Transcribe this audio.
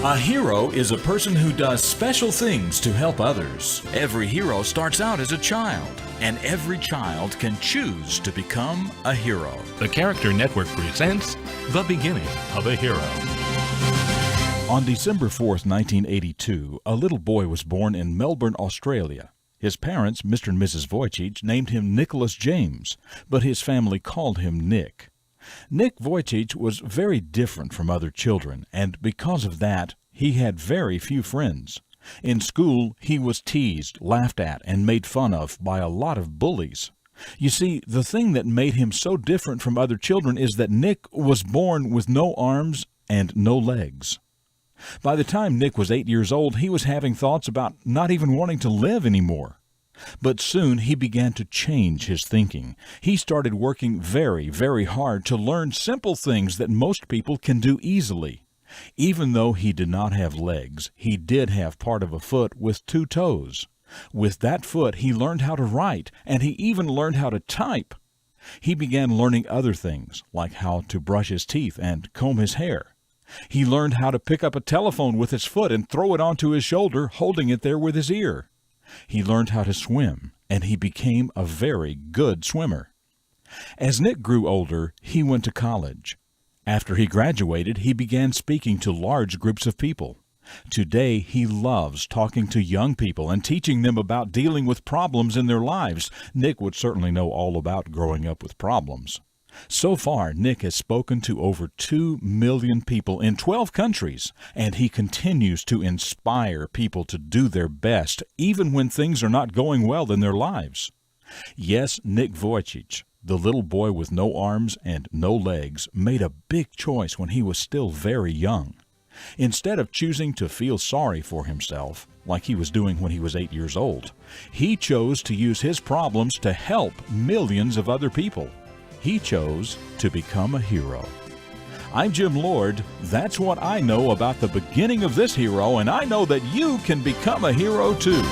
A hero is a person who does special things to help others. Every hero starts out as a child, and every child can choose to become a hero. The Character Network presents The Beginning of a Hero. On December 4th, 1982, a little boy was born in Melbourne, Australia. His parents, Mr. and Mrs. Vujicic, named him Nicholas James, but his family called him Nick. Nick Vujicic was very different from other children, and because of that, he had very few friends. In school, he was teased, laughed at, and made fun of by a lot of bullies. You see, the thing that made him so different from other children is that Nick was born with no arms and no legs. By the time Nick was 8 years old, he was having thoughts about not even wanting to live anymore. But soon he began to change his thinking. He started working very, very hard to learn simple things that most people can do easily. Even though he did not have legs, he did have part of a foot with 2 toes. With that foot, he learned how to write, and he even learned how to type. He began learning other things, like how to brush his teeth and comb his hair. He learned how to pick up a telephone with his foot and throw it onto his shoulder, holding it there with his ear. He learned how to swim, and he became a very good swimmer. As Nick grew older, he went to college. After he graduated, he began speaking to large groups of people. Today, he loves talking to young people and teaching them about dealing with problems in their lives. Nick would certainly know all about growing up with problems. So far, Nick has spoken to over 2 million people in 12 countries, and he continues to inspire people to do their best, even when things are not going well in their lives. Yes, Nick Vujicic, the little boy with no arms and no legs, made a big choice when he was still very young. Instead of choosing to feel sorry for himself, like he was doing when he was 8 years old, he chose to use his problems to help millions of other people. He chose to become a hero. I'm Jim Lord. That's what I know about the beginning of this hero, and I know that you can become a hero too.